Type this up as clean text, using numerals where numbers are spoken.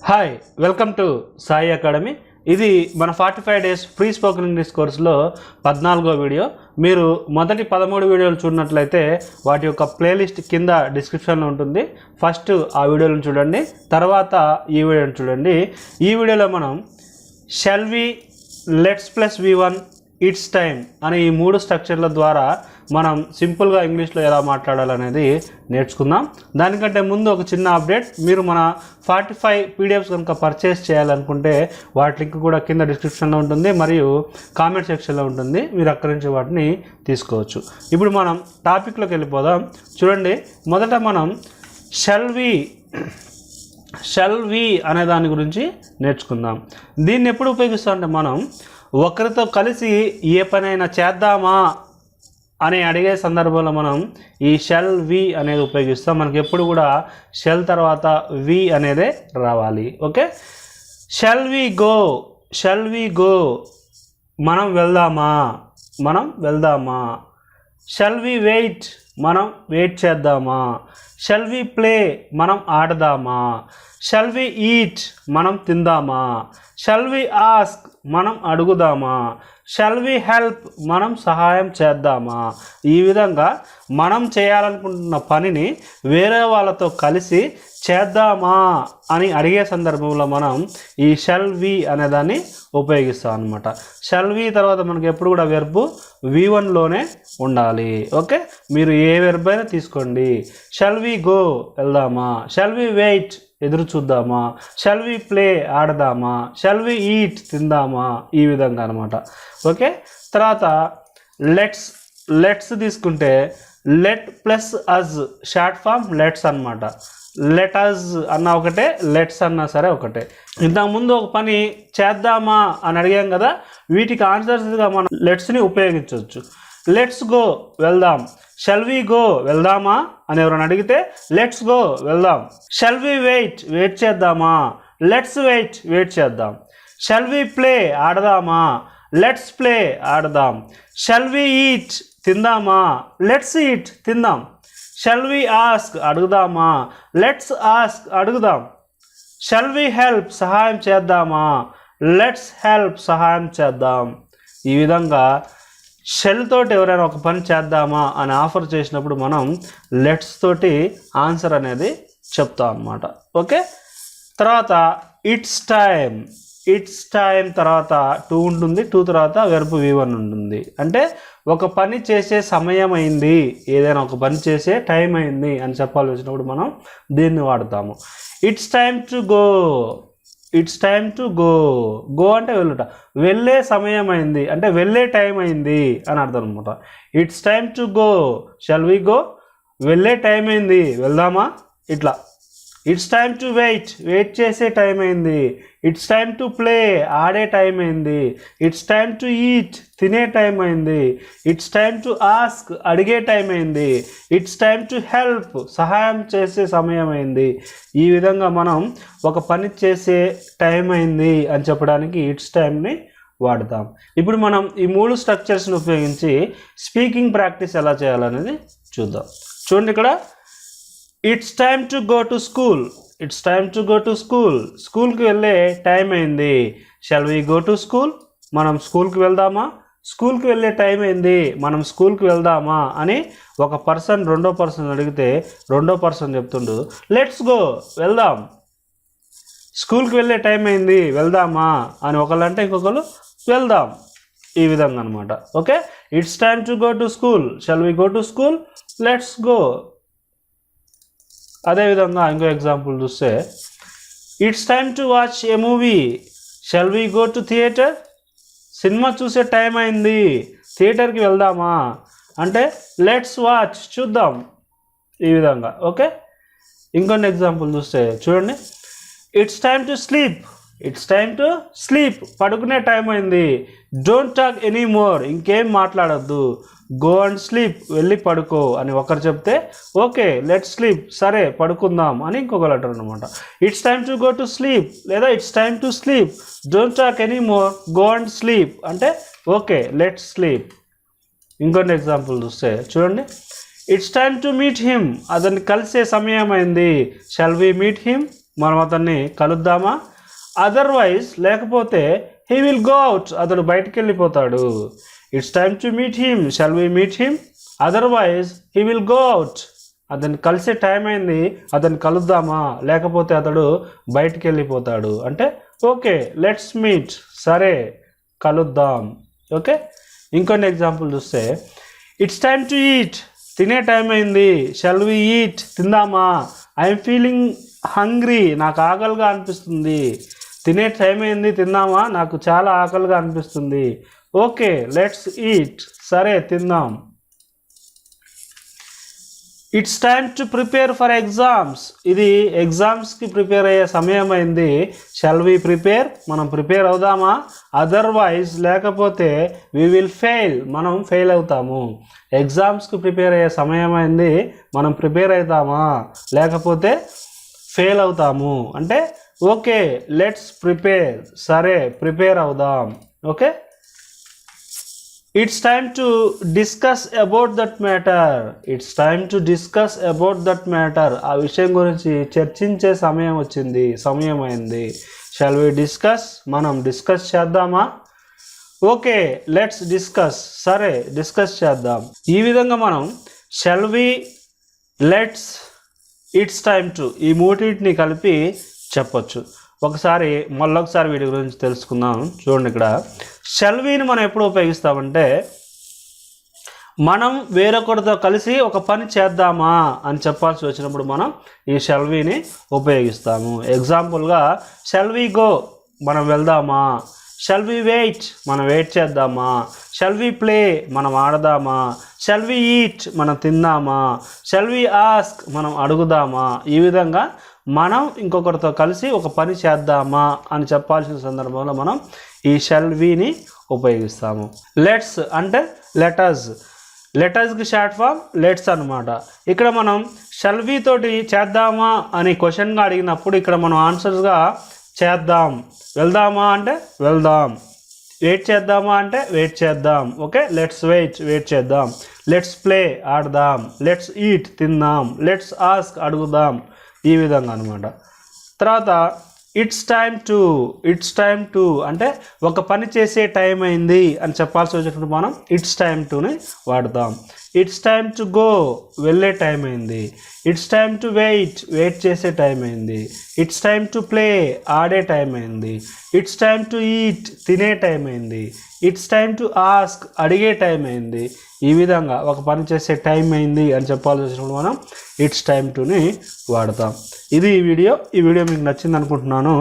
Hi welcome to Sai academy. ఇది మన 45 days free spoken English కోర్సులో 14వ వీడియో. మీరు మొదటి 13 వీడియోలు చూడనట్లయితే వాటి యొక్క ప్లేలిస్ట్ కింద డిస్క్రిప్షన్లో ఉంటుంది. ఫస్ట్ ఆ వీడియోలను చూడండి, తర్వాత ఈ వీడియోని చూడండి. ఈ వీడియోలో మనం shall we, let's plus V1, it's time అనే ఈ 3 స్ట్రక్చర్ల ద్వారా మనం సింపుల్గా ఇంగ్లీష్లో ఎలా మాట్లాడాలనేది నేర్చుకుందాం. దానికంటే ముందు ఒక చిన్న అప్డేట్, మీరు మన 45 పీడిఎఫ్స్ కనుక పర్చేస్ చేయాలనుకుంటే వాటి లింక్ కూడా కింద డిస్క్రిప్షన్లో ఉంటుంది మరియు కామెంట్ సెక్షన్లో ఉంటుంది. మీరు అక్కడి నుంచి వాటిని తీసుకోవచ్చు. ఇప్పుడు మనం టాపిక్లోకి వెళ్ళిపోదాం. చూడండి, మొదట మనం షల్ వి అనే దాని గురించి నేర్చుకుందాం. దీన్ని ఎప్పుడు ఉపయోగిస్తామంటే మనం ఒకరితో కలిసి ఏ పనైనా చేద్దామా అని అడిగే సందర్భంలో మనం ఈ షల్ వి అనేది ఉపయోగిస్తాం. మనకి ఎప్పుడు కూడా షెల్ తర్వాత వి అనేదే రావాలి. ఓకే, షల్ వి గో మనం వెళ్దామా. షల్ వి వెయిట్ మనం వెయిట్ చేద్దామా. షల్ వి ప్లే మనం ఆడదామా. షల్ వి ఈట్ మనం తిందామా. షల్ వి ఆస్క్ మనం అడుగుదామా. షల్ వి హెల్ప్ మనం సహాయం చేద్దామా. ఈ విధంగా మనం చేయాలనుకుంటున్న పనిని వేరే వాళ్ళతో కలిసి చేద్దామా అని అడిగే సందర్భంలో మనం ఈ షల్ వి అనేదాన్ని ఉపయోగిస్తాం అనమాట. షల్ వి తర్వాత మనకి ఎప్పుడు కూడా వెర్బ్ V1లోనే ఉండాలి. ఓకే, మీరు ఏ వెర్బ్ అయినా తీసుకోండి. షల్ వి గో వెళ్దామా. షల్ వి వెయిట్ ఎదురు చూద్దామా. షల్ వి ప్లే ఆడదామా. షల్ వి ఈట్ తిందామా. ఈ విధంగా అనమాట. ఓకే, తర్వాత లెట్స్ తీసుకుంటే let plus us short form let's అనమాట. లెట్ అజ్ అన్న ఒకటే, లెట్స్ అన్నా సరే ఒకటే. ఇంతకుముందు ఒక పని చేద్దామా అని అడిగాం కదా, వీటికి ఆన్సర్స్గా మనం లెట్స్ని ఉపయోగించవచ్చు. లెట్స్ గో వెళ్దాం. షల్ వి గో వెళ్దామా అని ఎవరైనా అడిగితే లెట్స్ గో వెళ్దాం. షల్ వి వెయిట్ చేద్దామా. లెట్స్ వెయిట్ చేద్దాం. షల్ వి ప్లే ఆడదామా. లెట్స్ ప్లే ఆడదాం. షల్ వి ఈట్ తిందామా. లెట్స్ ఈట్ తిందాం. షల్ వి ఆస్క్ అడుగుదామా. లెట్స్ ఆస్క్ అడుగుదాం. షల్ వి హెల్ప్ సహాయం చేద్దామా. లెట్స్ హెల్ప్ సహాయం చేద్దాం. ఈ విధంగా షెల్ తోటి ఎవరైనా ఒక పని చేద్దామా అని ఆఫర్ చేసినప్పుడు మనం లెట్స్ తోటి ఆన్సర్ అనేది చెప్తాం అన్నమాట. ఓకే, తర్వాత ఇట్స్ టైం తర్వాత 2 ఉంటుంది. 2 తర్వాత వెర్బ్ V1 ఉంటుంది. అంటే ఒక పని చేసే సమయం అయింది, ఏదైనా ఒక పని చేసే టైం అయింది అని చెప్పాలి వచ్చినప్పుడు మనం దీన్ని వాడతాము. ఇట్స్ టైమ్ టు గో అంటే వెళ్ళుట. వెళ్ళే సమయం అయింది అంటే వెళ్ళే టైం అయింది అని అర్థం అనమాట. It's time to go. Shall we go వెళ్ళే టైం అయింది వెళ్దామా ఇట్లా. ఇట్స్ టైమ్ టు వెయిట్ చేసే టైం అయింది. ఇట్స్ టైమ్ టు ప్లే ఆడే టైం అయింది. ఇట్స్ టైమ్ టు ఈట్ తినే టైం అయింది. ఇట్స్ టైమ్ టు ఆస్క్ అడిగే టైం అయింది. ఇట్స్ టైమ్ టు హెల్ప్ సహాయం చేసే సమయం అయింది. ఈ విధంగా మనం ఒక పని చేసే టైం అయింది అని చెప్పడానికి ఇట్స్ టైంని వాడతాం. ఇప్పుడు మనం ఈ 3 స్ట్రక్చర్స్ని ఉపయోగించి స్పీకింగ్ ప్రాక్టీస్ ఎలా చేయాలనేది చూద్దాం. చూడండి, ఇక్కడ it's time to go to school. స్కూల్కి వెళ్ళే టైం అయింది. Shall we go to school మనం స్కూల్కి వెళ్దామా. స్కూల్కి వెళ్ళే టైం అయింది మనం స్కూల్కి వెళ్దామా అని ఒక పర్సన్ రెండో పర్సన్ అడిగితే రెండో పర్సన్ చెప్తుండు లెట్స్ గో వెళ్దాం. స్కూల్కి వెళ్ళే టైం అయింది వెళ్దామా అని ఒకళ్ళు అంటే ఇంకొకరు వెళ్దాం. ఈ విధంగా అనమాట. Okay, it's time to go to school. Shall we go to school. Let's go. అదేవిధంగా ఇంకో ఎగ్జాంపుల్ చూస్తే it's time to watch a movie. Shall we go to theatre. సినిమా చూసే టైం అయింది థియేటర్కి వెళ్దామా అంటే లెట్స్ వాచ్ చూద్దాం. ఈ విధంగా. ఓకే, ఇంకొన్ని ఎగ్జాంపుల్ చూస్తే చూడండి. ఇట్స్ టైమ్ టు స్లీప్ పడుకునే టైం అయింది. డోంట్ టాక్ ఎనీ మోర్ ఇంకేం మాట్లాడద్దు. గో అండ్ స్లీప్ వెళ్ళి పడుకో అని ఒకరు చెప్తే ఓకే లెట్స్ స్లీప్ సరే పడుకుందాం అని ఇంకొకరు అంటారు అనమాట. It's time to go to sleep లేదా it's time to sleep. Don't talk any more go and sleep అంటే ఓకే లెట్స్ స్లీప్. ఇంకొన్ని ఎగ్జాంపుల్ చూస్తే చూడండి. It's time to meet him అతన్ని కలిసే సమయం అయింది. షల్ వి మీట్ హిమ్ మనం అతన్ని కలుద్దామా, అదర్వైజ్ లేకపోతే హీ విల్ గో అవుట్, అతడు బయటికి వెళ్ళిపోతాడు. It's time to meet him, shall we meet him, otherwise he will go out, అతన్ని కలిసే టైం అయింది, అతన్ని కలుద్దామా, లేకపోతే అతడు బయటికి వెళ్ళిపోతాడు. అంటే ఓకే లెట్స్ మీట్, సరే కలుద్దాం. ఓకే, ఇంకొన్ని ఎగ్జాంపుల్ చూస్తే ఇట్స్ టైమ్ టు ఈట్, తినే టైం అయింది, షల్ వి ఈట్, తిందామా, ఐఎమ్ ఫీలింగ్ హంగ్రీ, నాకు ఆకలిగా అనిపిస్తుంది, తినే టైం అయింది తిందామా, నాకు చాలా ఆకలిగా అనిపిస్తుంది. ఓకే లెట్స్ ఈట్, సరే తిందాం. It's time to prepare for exams, ఇది ఎగ్జామ్స్కి ప్రిపేర్ అయ్యే సమయం అయింది, షల్ వి ప్రిపేర్, మనం ప్రిపేర్ అవుదామా, అదర్వైజ్ లేకపోతే వి విల్ ఫెయిల్, మనం ఫెయిల్ అవుతాము. ఎగ్జామ్స్కి ప్రిపేర్ అయ్యే సమయం అయింది, మనం ప్రిపేర్ అవుతామా, లేకపోతే ఫెయిల్ అవుతాము. అంటే ఓకే లెట్స్ ప్రిపేర్, సరే ప్రిపేర్ అవుదాం. Okay, it's time to discuss about that matter, it's time to discuss about that matter, ఆ విషయం గురించి చర్చించే సమయం వచ్చింది, సమయం అయింది. షల్ వి డిస్కస్, మనం డిస్కస్ చేద్దామా, ఓకే లెట్స్ డిస్కస్, సరే డిస్కస్ చేద్దాం. ఈ విధంగా మనం shall we, let's, it's time to ఈ మూడింటిని కలిపి చెప్పొచ్చు. మళ్ళొకసారి వీటి గురించి తెలుసుకుందాం. చూడండి, ఇక్కడ షల్ విని మనం ఎప్పుడు ఉపయోగిస్తామంటే మనం వేరొకరితో కలిసి ఒక పని చేద్దామా అని చెప్పాల్సి వచ్చినప్పుడు మనం ఈ షల్ విని ఉపయోగిస్తాము. ఎగ్జాంపుల్గా షల్ వి గో, మనం వెళ్దామా, షల్ వి వెయిట్, మనం వెయిట్ చేద్దామా, షల్ వి ప్లే, మనం ఆడదామా, షల్ వి ఈట్, మనం తిందామా, షల్ వి ఆస్క్, మనం అడుగుదామా. ఈ విధంగా మనం ఇంకొకరితో కలిసి ఒక పని చేద్దామా అని చెప్పాల్సిన సందర్భంలో మనం ఈ షల్ విని ఉపయోగిస్తాము. లెట్స్ అంటే లెటస్, లెటస్కి షార్ట్ ఫామ్ లెట్స్ అనమాట. ఇక్కడ మనం షల్ వి తోటి చేద్దామా అని క్వశ్చన్గా అడిగినప్పుడు ఇక్కడ మనం ఆన్సర్స్గా చేద్దాం, వెళ్దామా అంటే వెళ్దాం, వెయిట్ చేద్దామా అంటే వెయిట్ చేద్దాం. ఓకే, లెట్స్ వెయిట్, వెయిట్ చేద్దాం. లెట్స్ ప్లే, ఆడదాం. లెట్స్ ఈట్, తిందాం. లెట్స్ ఆస్క్, అడుగుదాం. ఈ విధంగా అనమాట. తర్వాత ఇట్స్ టైమ్ టు అంటే ఒక పని చేసే టైం అయింది అని చెప్పాల్సి వచ్చినప్పుడు మనం ఇట్స్ టైమ్ టుని వాడతాం. ఇట్స్ టైమ్ టు గో, వెళ్ళే టైం అయింది. It's time to wait, wait చేసే టైం అయింది. ఇట్స్ టైమ్ టు ప్లే, ఆడే టైం అయింది. ఇట్స్ టైమ్ టు ఈట్, తినే టైం అయింది. ఇట్స్ టైమ్ టు ఆస్క్, అడిగే టైం అయింది. ఈ విధంగా ఒక పని చేసే టైం అయింది అని చెప్పాల్సి వచ్చినప్పుడు మనం ఇట్స్ టైమ్ టుని వాడతాం. ఇది ఈ వీడియో మీకు నచ్చింది అనుకుంటున్నాను.